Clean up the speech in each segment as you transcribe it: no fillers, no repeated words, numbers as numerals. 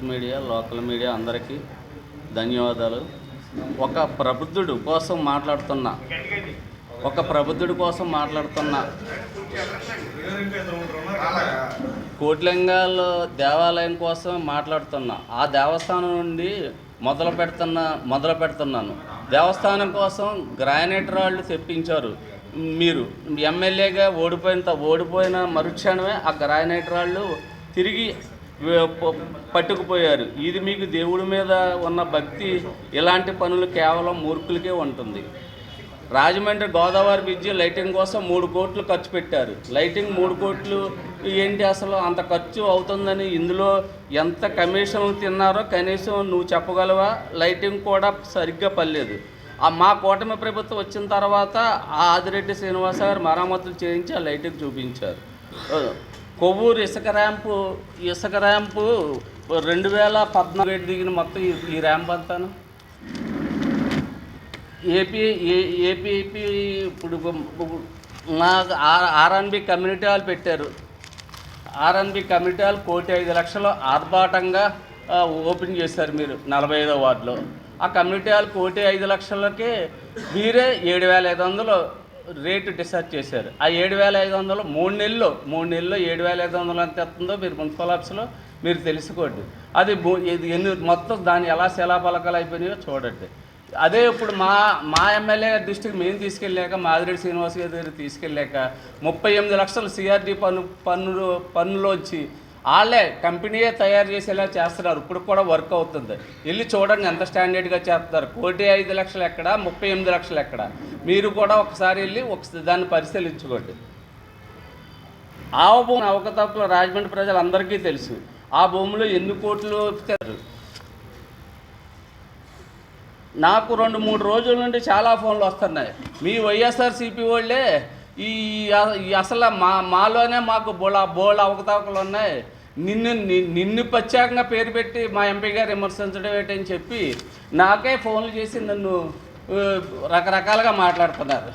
Media, local media అందరికీ ధన్యవాదాలు. ఒక ప్రబుద్ధుడు కోసం మాట్లాడుతున్న కోటిలింగాల దేవాలయం కోసం మాట్లాడుతున్నా. ఆ దేవస్థానం నుండి మొదలు పెడుతున్నాను. దేవస్థానం కోసం గ్రానైట్ రాళ్ళు తెప్పించారు. మీరు ఎమ్మెల్యేగా ఓడిపోయిన మరుక్షణమే ఆ గ్రానైట్ రాళ్ళు తిరిగి పట్టుకుపోయారు. ఇది మీకు దేవుడి మీద ఉన్న భక్తి. ఇలాంటి పనులు కేవలం మూర్ఖులకే ఉంటుంది. రాజమండ్రి గోదావరి బ్రిడ్జి లైటింగ్ కోసం 3 కోట్లు ఖర్చు పెట్టారు. లైటింగ్ 3 కోట్లు ఏంటి అసలు? అంత ఖర్చు అవుతుందని ఇందులో ఎంత కమిషన్లు తిన్నారో కనీసం నువ్వు చెప్పగలవా? లైటింగ్ కూడా సరిగ్గా పర్లేదు. మా కూటమి ప్రభుత్వం వచ్చిన తర్వాత ఆ ఆదిరెడ్డి శ్రీనివాస గారు మరమ్మతులు చేయించి ఆ లైటింగ్ చూపించారు. కొవ్వూరు ఇసుక ర్యాంపు 2014 దిగిన మొత్తం ఈ ర్యాంప్ అంతాను ఏపీ ఇప్పుడు మా ఆర్ఎన్బి కమ్యూనిటీ హాల్ పెట్టారు. ఆర్ఎన్బి కమ్యూనిటీ హాల్ 1,05,00,000 ఆర్భాటంగా ఓపెన్ చేశారు మీరు 45వ వార్డులో. ఆ కమ్యూనిటీ హాల్ 1,05,00,000కి మీరే 7,500 రేటు డిసైడ్ చేశారు. ఆ 7,500 3 నెలల్లో 7,500 ఎంత వస్తుందో మీరు మున్సిపల్ ఆఫీస్లో మీరు తెలుసుకోండి. అది మొత్తం దాన్ని ఎలా శిలాఫలకాలు అయిపోయినాయో చూడండి. అదే ఇప్పుడు మా ఎమ్మెల్యే గారి దృష్టికి మేము తీసుకెళ్ళాక, మాదిరెడ్డి శ్రీనివాస్ గారి దగ్గర తీసుకెళ్ళాక 38 లక్షలు సిఆర్డీ పన్నులోంచి వాళ్ళే కంపెనీయే తయారు చేసేలా చేస్తున్నారు. ఇప్పుడు కూడా వర్క్ అవుతుంది. వెళ్ళి చూడండి ఎంత స్టాండర్డ్గా చేస్తున్నారు. 1,05,00,000 ఎక్కడ, 38 లక్షలు ఎక్కడ? మీరు కూడా ఒకసారి వెళ్ళి దాన్ని పరిశీలించుకోండి. భూమి అవకతవకలు రాజమండ్రి ప్రజలందరికీ తెలుసు. ఆ భూమిలో ఎన్ని కోట్లు ఇస్తారు? నాకు 2-3 రోజుల నుండి చాలా ఫోన్లు వస్తున్నాయి. మీ వైఎస్ఆర్సీపీ వాళ్ళే అసలు మాలోనే మాకు బోళ్ళ అవకతవకలు ఉన్నాయి, నిన్ను ప్రత్యేకంగా పేరు పెట్టి మా ఎంపీ గారు విమర్శించడం ఏంటని చెప్పి నాకే ఫోన్లు చేసి నన్ను రకరకాలుగా మాట్లాడుతున్నారు.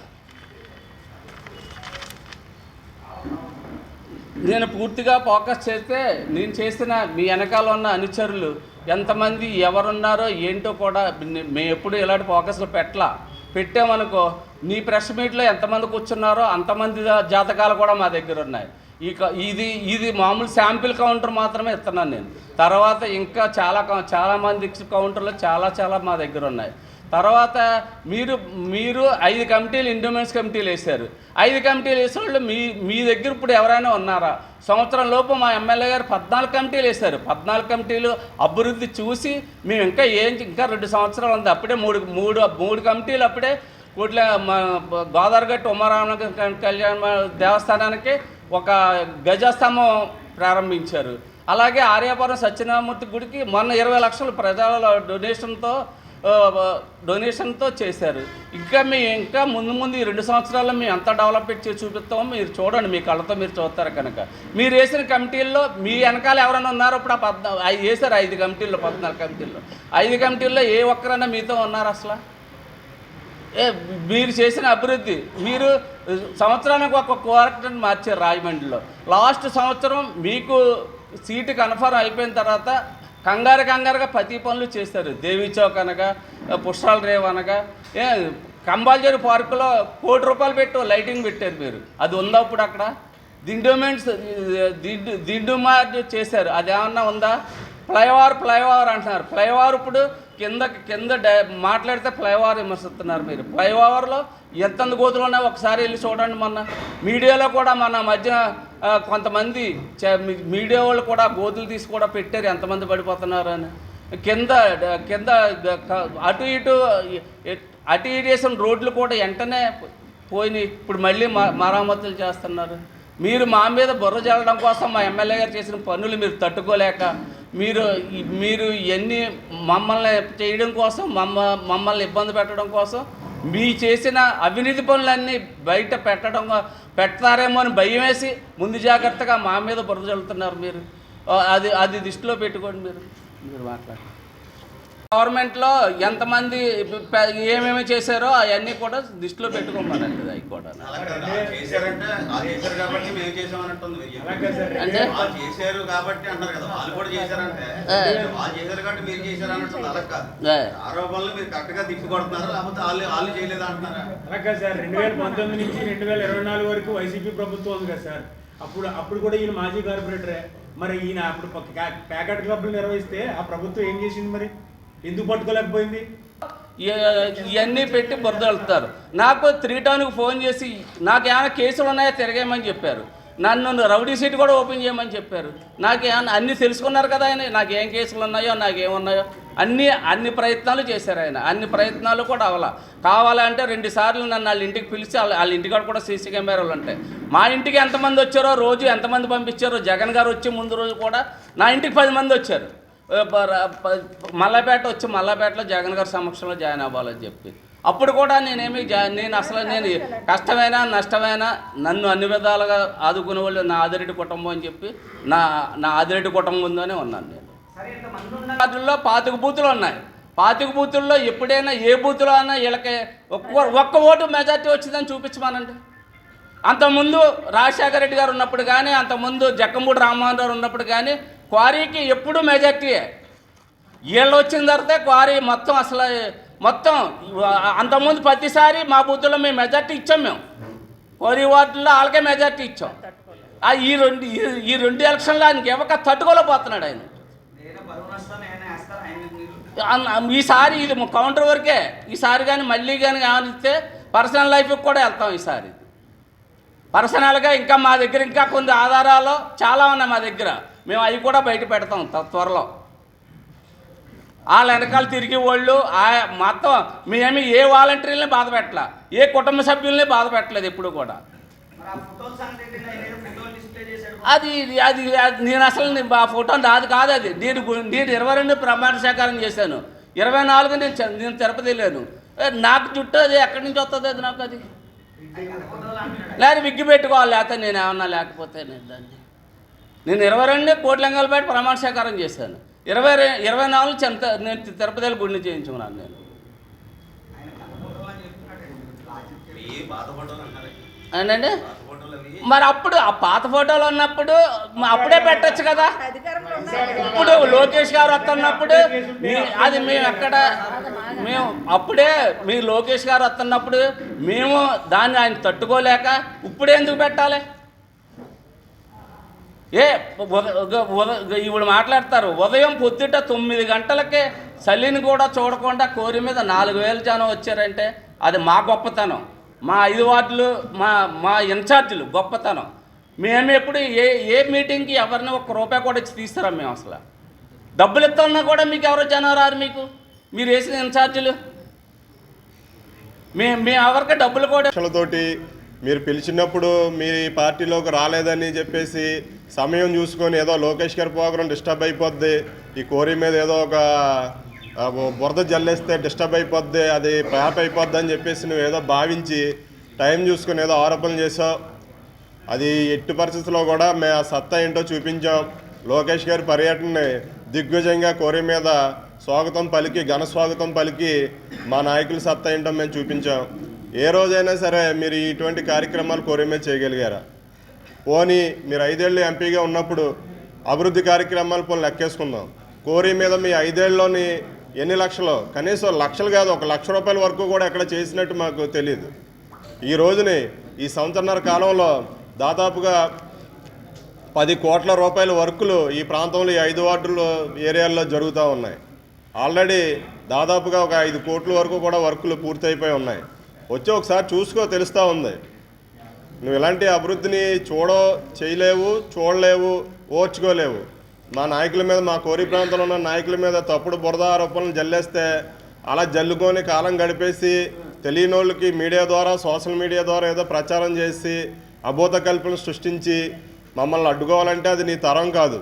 నేను పూర్తిగా ఫోకస్ చేస్తే నేను చేసిన మీ వెనకాల ఉన్న అనుచరులు ఎంతమంది ఎవరున్నారో ఏంటో కూడా మేము ఎప్పుడు ఇలాంటి ఫోకస్లో పెట్టామనుకో, నీ ప్రెస్ మీట్లో ఎంతమంది కూర్చున్నారో అంతమంది జాతకాలు కూడా మా దగ్గర ఉన్నాయి. ఇది మామూలు శాంపిల్ కౌంటర్ మాత్రమే ఇస్తున్నాను నేను. తర్వాత ఇంకా చాలామంది కౌంటర్లు చాలా మా దగ్గర ఉన్నాయి. తర్వాత మీరు 5 కమిటీలు ఎండోమెంట్స్ కమిటీలు వేశారు. 5 కమిటీలు వేసే వాళ్ళు మీ దగ్గర ఇప్పుడు ఎవరైనా ఉన్నారా? సంవత్సరం లోపు మా ఎమ్మెల్యే గారు 14 కమిటీలు వేశారు. 14 కమిటీలు అభివృద్ధి చూసి మేము ఇంకా 2 సంవత్సరాలు ఉంది. అప్పుడే మూడు కమిటీలు అప్పుడే గోదావరిగట్టు ఉమారామ కళ్యాణ దేవస్థానానికి ఒక గజస్తంభం ప్రారంభించారు. అలాగే ఆర్యాపురం సత్యనారాయణమూర్తి గుడికి మొన్న 20 లక్షలు ప్రజల డొనేషన్తో చేశారు. ఇంకా ముందు ఈ 2 సంవత్సరాల్లో మేము ఎంత డెవలప్మెంట్ చేసి చూపిస్తామో మీరు చూడండి, మీ కళ్ళతో మీరు చూస్తారు కనుక. మీరు వేసిన కమిటీల్లో మీ వెనకాల ఎవరైనా ఉన్నారో? ఇప్పుడు వేశారు 5 కమిటీల్లో, 14 కమిటీల్లో. 5 కమిటీల్లో ఏ ఒక్కరైనా మీతో ఉన్నారు అసలు? మీరు చేసిన అభివృద్ధి, మీరు సంవత్సరానికి ఒక కోఆర్డినేటర్ని మార్చారు రాజమండ్రిలో. లాస్ట్ సంవత్సరం మీకు సీటు కన్ఫర్మ్ అయిపోయిన తర్వాత కంగారుగా ప్రతి పనులు చేస్తారు. దేవీ చౌక్ అనగా, పుష్పాల రేవ్ అనగా, కంబాల్జరీ పార్కులో ₹1 కోటి పెట్టి లైటింగ్ పెట్టారు మీరు. అది ఉందా ఇప్పుడు అక్కడ? దిండుమార్ చేశారు, అదేమన్నా ఉందా? ఫ్లైఓవర్ అంటున్నారు. ఫ్లైఓవర్ ఇప్పుడు కింద మాట్లాడితే ఫ్లైఓవర్ విమర్శిస్తున్నారు మీరు. ఫ్లైఓవర్లో ఎంతంత గోతులు ఉన్నాయో ఒకసారి వెళ్ళి చూడండి. మొన్న మీడియాలో కూడా మన మధ్య కొంతమంది మీడియా వాళ్ళు కూడా గోతులు తీసి కూడా పెట్టారు, ఎంతమంది పడిపోతున్నారు అని. కింద అటు ఇటు వేసిన రోడ్లు కూడా వెంటనే పోయినాయి. ఇప్పుడు మళ్ళీ మరమ్మతులు చేస్తున్నారు. మీరు మా మీద బుర్ర జల్లడం కోసం మా ఎమ్మెల్యే గారు చేసిన పనులు మీరు తట్టుకోలేక మీరు ఇవన్నీ మమ్మల్ని చేయడం కోసం, మమ్మల్ని ఇబ్బంది పెట్టడం కోసం మీ చేసిన అవినీతి పనులన్నీ బయట పెడతారేమో అని భయం వేసి ముందు జాగ్రత్తగా మా మీద బురద చల్లుతున్నారు మీరు. అది దృష్టిలో పెట్టుకోండి. మీరు మాట్లాడండి. గవర్నమెంట్లో ఎంతమంది ఏమేమి చేశారో అవన్నీ కూడా దృష్టిలో పెట్టుకోమనండి. అవి కూడా అంటే చేశారు కాబట్టి అంటారు కదా, వాళ్ళు కూడా చేశారంటే వాళ్ళు చేశారు కాబట్టి మీరు చేశారు అన్నట్టు అలా కాదు. ఆరోపణలు మీరు కరెక్ట్ గా తిప్పికొడుతున్నారు, లేకపోతే వాళ్ళు చేయలేదు అంటున్నారా? అలా కాదు సార్. 2019 నుంచి 2024 వరకు వైసీపీ ప్రభుత్వం ఉంది కదా సార్. అప్పుడు కూడా ఈయన మాజీ కార్పొరేటరే. మరి ఈయన అప్పుడు ప్యాకెట్ క్లబ్లు నిర్వహిస్తే ఆ ప్రభుత్వం ఏం చేసింది? మరి ఎందుకు పట్టుకోలేకపోయింది? ఇవన్నీ పెట్టి బురదలుతారు. నాకు 3 టౌన్కి ఫోన్ చేసి నాకు ఏమైనా కేసులు ఉన్నాయో తిరగేయమని చెప్పారు. నన్ను రౌడీ సీట్ కూడా ఓపెన్ చేయమని చెప్పారు. నాకేమన్నా అన్నీ తెలుసుకున్నారు కదా ఆయన, నాకేం కేసులు ఉన్నాయో నాకేమున్నాయో అన్ని ప్రయత్నాలు చేశారు ఆయన. అన్ని ప్రయత్నాలు కూడా కావాలంటే 2 సార్లు నన్ను వాళ్ళ ఇంటికి పిలిచి వాళ్ళ ఇంటికాడ కూడా సీసీ కెమెరాలు ఉంటాయి. మా ఇంటికి ఎంతమంది వచ్చారో, రోజు ఎంతమంది పంపించారో, జగన్ గారు వచ్చి ముందు రోజు కూడా నా ఇంటికి 10 మంది వచ్చారు. మల్లపేట వచ్చి మల్లపేటలో జగన్ గారి సమక్షంలో జాయిన్ అవ్వాలని చెప్పి అప్పుడు కూడా నేను అసలు కష్టమైనా నష్టమైనా నన్ను అన్ని విధాలుగా ఆదుకునే వాళ్ళు నా ఆదిరెడ్డి కుటుంబం అని చెప్పి నా ఆదిరెడ్డి కుటుంబంలోనే ఉన్నాను నేను. వాటిల్లో 25 బూతులు ఉన్నాయి. 25 బూతుల్లో ఎప్పుడైనా ఏ బూతులో అన్నా వీళ్ళకి ఒక్క ఓటు మెజార్టీ వచ్చిందని చూపించమనండి. అంతకుముందు రాజశేఖర రెడ్డి గారు ఉన్నప్పుడు కానీ, అంతకుముందు జక్కమూడి రామ్మోహన్ గారు ఉన్నప్పుడు కానీ క్వారీకి ఎప్పుడూ మెజార్టీయే. వీళ్ళు వచ్చిన తర్వాత క్వారీ మొత్తం అంతకుముందు ప్రతిసారి మా బూతుల్లో మేము మెజార్టీ ఇచ్చాం. మేము క్వారీ వార్డుల్లో వాళ్ళకే మెజార్టీ ఇచ్చాం. ఈ రెండు ఎలక్షన్లో ఆయనకి ఎవక తట్టుకోలేకపోతున్నాడు ఆయన. ఈసారి ఇది కౌంటర్ వరకే. ఈసారి కానీ మళ్ళీ కానీ ఆనిస్తే పర్సనల్ లైఫ్కి కూడా వెళ్తాం. ఈసారి పర్సనల్గా ఇంకా మా దగ్గర ఇంకా కొన్ని ఆధారాలు చాలా ఉన్నాయి మా దగ్గర. మేము అవి కూడా బయట పెడతాం త్వరలో. వాళ్ళ వెనకాల తిరిగి వాళ్ళు మొత్తం మేమేమి ఏ వాలంటీర్లని బాధ పెట్టలే, ఏ కుటుంబ సభ్యుల్ని బాధ పెట్టలేదు ఎప్పుడు కూడా. అది నేను అసలు ఆ ఫోటో నాది కాదు. అది నేను 22 ప్రమాణ స్వీకారం చేశాను. 24 నేను తిరుపతి వెళ్ళాను. నాకు జుట్టు అది ఎక్కడి నుంచి వస్తుంది? అది నాకు అది లేదు, విగ్గి పెట్టుకోవాలి. లేకపోతే నేను ఏమన్నా లేకపోతే నేను 22 కోట్లంగల్పేట ప్రమాణ స్వీకారం చేశాను. 24 నేను తిరుపతిలో గుండె చేయించుకున్నాను నేను. ఏంటంటే మరి అప్పుడు ఆ పాత ఫోటోలు ఉన్నప్పుడు అప్పుడే పెట్టచ్చు కదా. ఇప్పుడు లోకేష్ గారు వస్తున్నప్పుడు అది మేము అప్పుడే మీరు లోకేష్ గారు వస్తున్నప్పుడు మేము దాన్ని ఆయన తట్టుకోలేక ఇప్పుడు ఎందుకు పెట్టాలి? ఇప్పుడు మాట్లాడతారు. ఉదయం పొద్దుట 9 గంటలకే చలిని కూడా చూడకుండా కోరి మీద 4000 జనం వచ్చారంటే అది మా గొప్పతనం. మా 5 వార్డులు మా ఇన్ఛార్జీలు గొప్పతనం. మేము ఎప్పుడు ఏ మీటింగ్కి ఎవరిని ₹1 కూడా ఇచ్చి తీస్తారా? మేము అసలు డబ్బులు ఇస్తున్నా కూడా మీకు ఎవరో జనం రారు. మీరు వేసిన ఇన్ఛార్జీలు మేము ఎవరికి డబ్బులు కూడా తోటి మీరు పిలిచినప్పుడు మీ పార్టీలోకి రాలేదని చెప్పేసి సమయం చూసుకొని ఏదో లోకేష్ గారి ప్రోగ్రాం డిస్టర్బ్ అయిపోద్ది, ఈ కోరి మీద ఏదో ఒక బురద జల్లేస్తే డిస్టర్బ్ అయిపోద్ది, అది ప్యాప్ అయిపోద్ది అని చెప్పేసి నువ్వు ఏదో భావించి టైం చూసుకొని ఏదో ఆరోపణలు చేసావు. అది ఎట్టి పరిస్థితుల్లో కూడా మేము ఆ సత్తా ఏంటో చూపించాం. లోకేష్ గారి పర్యటనని దిగ్విజయంగా కోరి మీద స్వాగతం పలికి ఘన స్వాగతం పలికి మా నాయకుల సత్తా ఏంటో మేము చూపించాం. ఏ రోజైనా సరే మీరు ఇటువంటి కార్యక్రమాలు కోరి మీద చేయగలిగారా? పోనీ మీరు 5 ఏళ్ళు ఎంపీగా ఉన్నప్పుడు అభివృద్ధి కార్యక్రమాలు పోనీ లెక్కేసుకుందాం. కోరి మీద మీ 5 ఏళ్ళలోని ఎన్ని లక్షలు, కనీసం లక్షలు కాదు ₹1,00,000 వరకు కూడా ఎక్కడ చేసినట్టు మాకు తెలియదు. ఈ రోజుని ఈ సంవత్సరన్నర కాలంలో దాదాపుగా 10 కోట్ల రూపాయల వర్కులు ఈ ప్రాంతంలో ఈ 5 వార్డులు ఏరియాల్లో జరుగుతూ ఉన్నాయి. ఆల్రెడీ దాదాపుగా ఒక 5 కోట్ల వరకు కూడా వర్కులు పూర్తయిపోయి ఉన్నాయి. వచ్చి ఒకసారి చూసుకో, తెలుస్తూ ఉంది. నువ్వు ఇలాంటి అభివృద్ధిని చేయలేవు, చూడలేవు, ఓర్చుకోలేవు. మా నాయకుల మీద, మా కోరి ప్రాంతంలో ఉన్న నాయకుల మీద తప్పుడు బురద ఆరోపణలు జల్లేస్తే అలా జల్లుకొని కాలం గడిపేసి తెలియని వాళ్ళకి మీడియా ద్వారా, సోషల్ మీడియా ద్వారా ఏదో ప్రచారం చేసి అబోధ కల్పనలు సృష్టించి మమ్మల్ని అడ్డుకోవాలంటే అది నీ తరం కాదు.